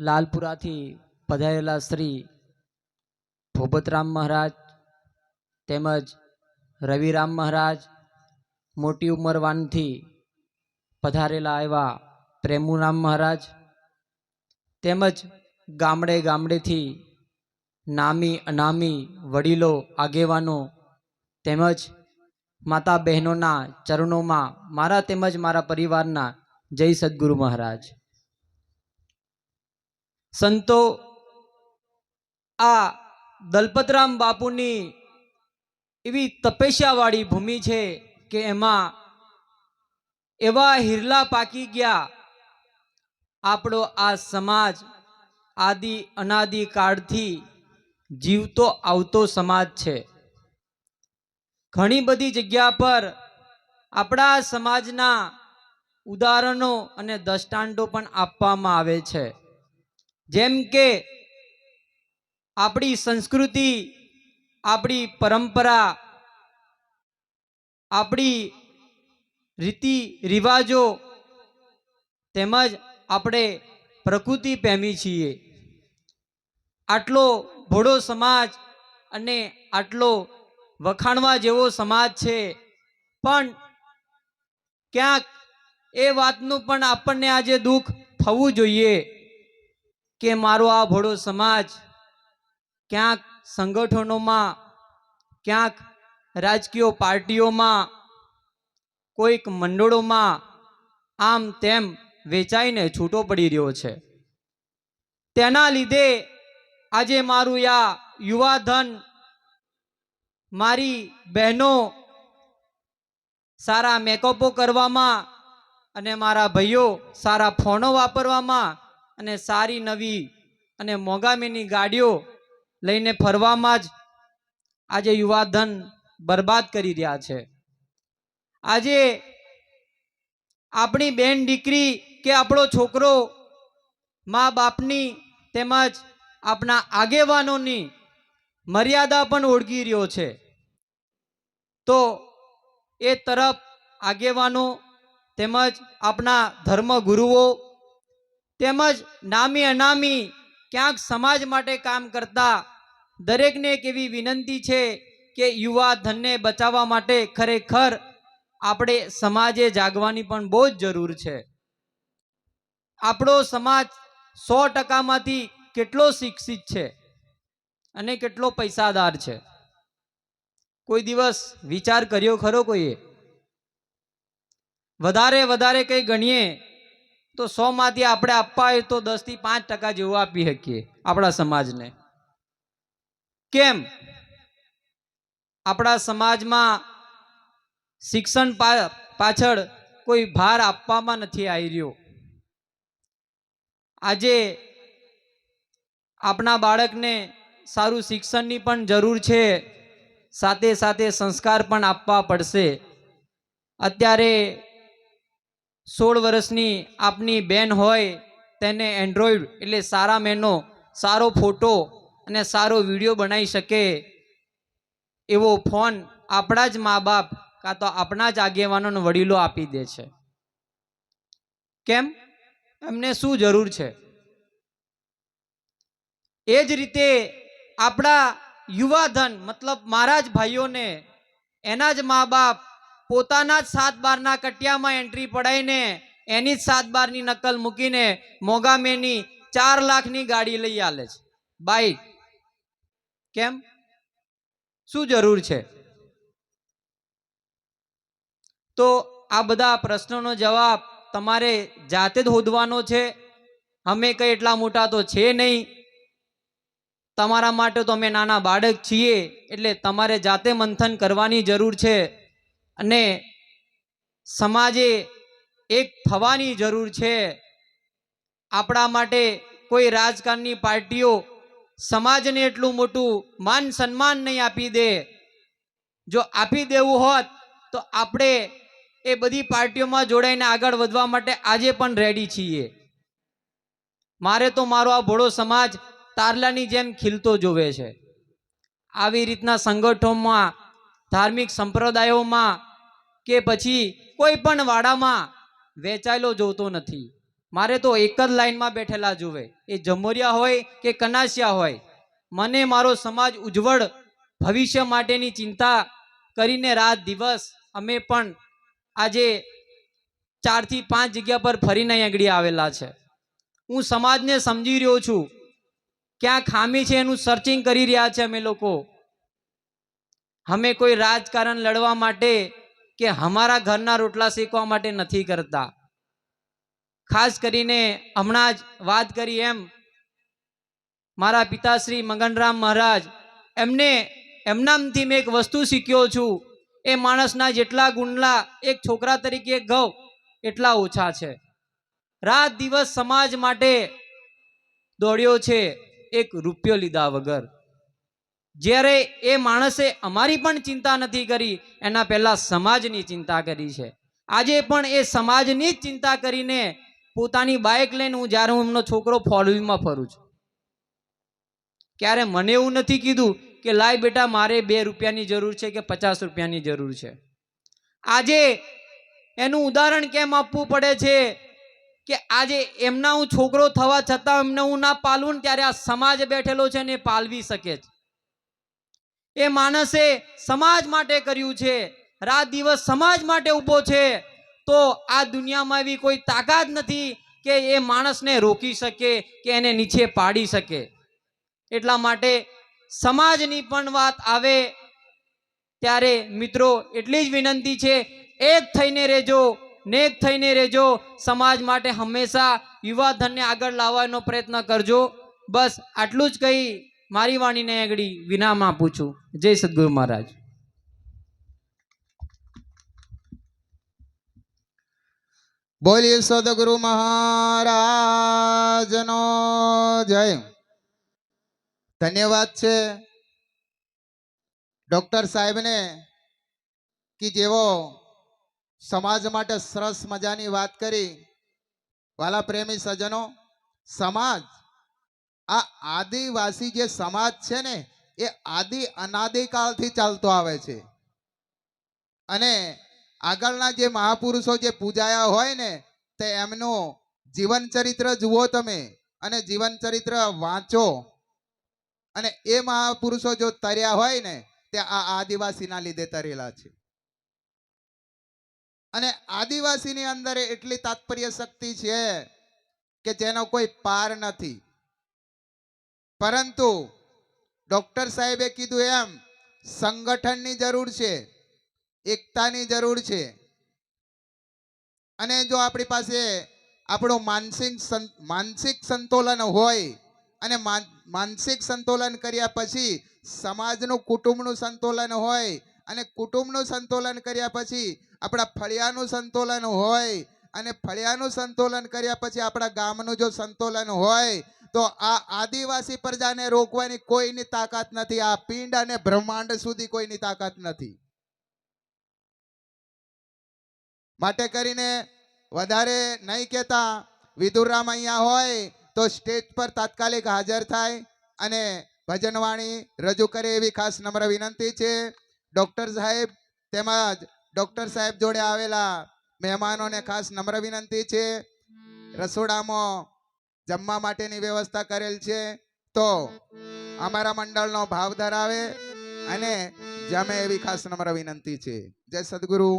લાલપુરાથી પધારેલા શ્રી ભોપતરામ મહારાજ તેમજ રવિરામ મહારાજ, મોટી ઉંમરવાનથી પધારેલા એવા પ્રેમુરામ મહારાજ, તેમજ ગામડે ગામડેથી નામી અનામી વડીલો આગેવાનો તેમજ માતા બહેનોના ચરણોમાં મારા તેમજ મારા પરિવારના જય સદગુરુ મહારાજ. સંતો, આ દલપતરામ બાપુની એવી તપસ્યાવાળી ભૂમિ છે કે એમાં એવા હિરલા પાકી ગયા. આપણો આ સમાજ આદિ અનાદિ કાળથી જીવતો આવતો સમાજ છે. ઘણી બધી જગ્યા પર આપણા સમાજના ઉદાહરણો અને દ્રષ્ટાંતો પણ આપવામાં આવે છે. જેમ કે આપણી સંસ્કૃતિ, આપણી પરંપરા, આપણી રીતિ રિવાજો તેમજ આપણે પ્રકૃતિ પ્રેમી છીએ. આટલો ભોળો સમાજ અને આટલો વખાણવા જેવો સમાજ છે, પણ ક્યાંક એ વાતનું પણ આપણને આજે દુઃખ થવું જોઈએ કે મારો આ ભોળો સમાજ ક્યાંક સંગઠનોમાં, ક્યાંક રાજકીય પાર્ટીઓમાં, કોઈક મંડળોમાં આમ તેમ વેચાઈને છૂટો પડી રહ્યો છે. તેના લીધે આજે મારું આ યુવા ધન, મારી બહેનો સારા મેકઅપો કરવામાં અને મારા ભાઈઓ સારા ફોનો વાપરવામાં અને સારી નવી અને મોંઘામીની ગાડીઓ લઈને ફરવામાં જ આજે યુવા ધન બરબાદ કરી રહ્યા છે. આજે આપણી બેન દીકરી કે આપણો છોકરો મા બાપની તેમજ આપણા આગેવાનોની મર્યાદા પણ ઓળખી રહ્યો છે. તો એ તરફ આગેવાનો તેમજ આપણા ધર્મગુરુઓ તેમજ નામી અનામી ક્યાંક સમાજ માટે કામ કરતા દરેકને એક એવી વિનંતી છે કે યુવા ધનને બચાવવા માટે ખરેખર આપણે સમાજે જાગવાની પણ બહુ જ જરૂર છે. આપણો સમાજ 100%માંથી કેટલો શિક્ષિત છે અને કેટલો પૈસાદાર છે? કોઈ દિવસ વિચાર કર્યો ખરો કોઈએ? વધારે કંઈ ગણીએ તો 100માંથી આપણે આપવા હોય તો 10 થી 5% જેવું આપી શકીએ આપણા સમાજને. કેમ? આપણા સમાજમાં શિક્ષણ પાછળ કોઈ ભાર આપવામાં નથી આવી રહ્યો. આજે આપણા બાળકને સારું શિક્ષણની પણ જરૂર છે, સાથે સાથે સંસ્કાર પણ આપવા પડશે. અત્યારે 16 વર્ષની આપની બેન હોય તેને એન્ડ્રોઈડ એટલે સારા મેનો સારો ફોટો અને સારો વિડીયો બનાવી શકે એવો ફોન આપણા જ મા બાપ કાં તો આપણા જ આગેવાનો વડીલો આપી દે છે. કેમ? એમને શું જરૂર છે? એ જ રીતે આપણા યુવા ધન મતલબ મારા જ ભાઈઓને એના જ મા બાપ પોતાના જ 7/12ના કટિયામાં એન્ટ્રી પડાવીને એની જ 7/12ની નકલ મૂકીને મોગામેની 4 લાખની ગાડી લઈ આલે છે, બાઈક. કેમ? શું જરૂર છે? તો આ બધા પ્રશ્નોનો જવાબ તમારે જાતે જ શોધવાનો છે. અમે કંઈ એટલા મોટા તો છે નહીં. તમારા માટે તો અમે નાના બાળક છીએ, એટલે તમારે જાતે મંથન કરવાની જરૂર છે અને સમાજે એક થવાની જરૂર છે. આપણા માટે કોઈ રાજકારણની પાર્ટીઓ સમાજને એટલું મોટું માન સન્માન નહીં આપી દે. જો આપી દેવું હોત તો આપણે એ બધી પાર્ટીઓમાં જોડાઈને આગળ વધવા માટે આજે પણ રેડી છીએ. મારે તો મારો આ ભોળો સમાજ તારલાની જેમ ખીલતો જોવે છે. આવી રીતના સંગઠનોમાં, ધાર્મિક સંપ્રદાયોમાં કે પછી કોઈ પણ વાડામાં વેચાયેલો જોતો નથી. મારે તો એક જ લાઈનમાં બેઠેલા જુએ, એ જમોરિયા હોય કે કનાસિયા હોય. મને મારો સમાજ ઉજ્જવળ ભવિષ્ય માટેની ચિંતા કરીને રાત દિવસ અમે પણ આજે 4 થી 5 જગ્યા પર ફરીને અહીં આગળ આવેલા છે. હું સમાજને સમજી રહ્યો છું, ક્યાં ખામી છે એનું સર્ચિંગ કરી રહ્યા છે અમે લોકો. અમે કોઈ રાજકારણ લડવા માટે કે અમારા ઘરના રોટલા શેકવા માટે નથી કરતા. ખાસ કરીને હમણાં જ વાત કરી એમ મારા પિતાશ્રી મગનરામ મહારાજ, એમનામાંથી મેં એક વસ્તુ શીખ્યો છું, એ માણસના જેટલા ગુણલા એક છોકરા તરીકે ગૌ એટલા ઓછા છે. રાત દિવસ સમાજ માટે દોડ્યો છે, એક રૂપિયો લીધા વગર. જ્યારે એ માણસે અમારી પણ ચિંતા નથી કરી, એના પહેલા સમાજની ચિંતા કરી છે. આજે પણ એ સમાજની જ ચિંતા કરીને પોતાની બાઇક લઈને જ્યારે હું એમનો છોકરો ફોરવ્હીલમાં ફરું છું, ક્યારે મને એવું નથી કીધું કે લાય બેટા મારે 2 રૂપિયાની જરૂર છે કે 50 રૂપિયાની જરૂર છે. આજે એનું ઉદાહરણ કેમ આપવું પડે છે કે આજે એમના હું છોકરો થવા છતાં એમને હું ના પાલવું, ત્યારે આ સમાજ બેઠેલો છે ને પાલવી શકે છે. એ માણસે સમાજ માટે કર્યું છે, રાત દિવસ સમાજ માટે ઊભો છે. તો આ દુનિયામાં એવી કોઈ તાકાત નથી કે એ માણસને રોકી શકે કે એને નીચે પાડી શકે. એટલા માટે સમાજની પણ વાત આવે ત્યારે મિત્રો એટલી જ વિનંતી છે, એક થઈને રહેજો, નેક થઈને રહેજો. સમાજ માટે હંમેશા યુવા ધનને આગળ લાવવાનો પ્રયત્ન કરજો. બસ આટલું જ કહી મારી વાણીને આગળ વિરામ આપું છું. જય સદગુરુ મહારાજ. બોલીએ સદગુરુ મહારાજનો જય. ધન્યવાદ છે ડોક્ટર સાહેબને કે જેવો સમાજ માટે સરસ મજાની વાત કરી. વાલા પ્રેમી સજ્જનો, સમાજ, આ આદિવાસી જે સમાજ છે ને એ આદિ અનાદિકાળથી ચાલતો આવે છે. અને આગળના જે મહાપુરુષો જે પૂજાયા હોય ને તે એમનું જીવન ચરિત્ર જુઓ તમે, અને જીવન ચરિત્ર વાંચો, અને એ મહાપુરુષો જો તર્યા હોય ને તે આ આદિવાસીના લીધે તરેલા છે. અને આદિવાસીની અંદર એટલી તાત્પર્ય શક્તિ છે કે જેનો કોઈ પાર નથી. પરંતુ ડોક્ટર સાહેબે કીધું એમ સંગઠનની જરૂર છે, એકતાની જરૂર છે. અને જો આપણી પાસે આપણું માનસિક સંતુલન હોય, અને માનસિક સંતુલન કર્યા પછી સમાજનું કુટુંબનું સંતુલન હોય, અને કુટુંબનું સંતુલન કર્યા પછી આપણા ફળિયાનું સંતુલન હોય, અને ફળિયાનું સંતુલન કર્યા પછી આપણા ગામનું જો સંતુલન હોય, તો આ આદિવાસી પ્રજાને રોકવાની કોઈની તાકાત નથી. આ પિંડ અને બ્રહ્માંડ સુધી કોઈની તાકાત નથી. માટે કરીને વધારે નહીં કહેતા, વિદુરામ અહીંયા હોય તો સ્ટેજ પર તાત્કાલિક હાજર થાય અને ભજનવાણી રજૂ કરે એવી ખાસ નમ્ર વિનંતી છે. ડોક્ટર સાહેબ તેમજ ડોક્ટર સાહેબ જોડે આવેલા મહેમાનોને ખાસ નમ્ર વિનંતી છે. રસોડામાં જમવા માટેની વ્યવસ્થા કરેલ છે, તો અમારા મંડળનો ભાવ ધરાવે અને જમે એવી ખાસ નમ્ર વિનંતી છે. જય સદગુરુ.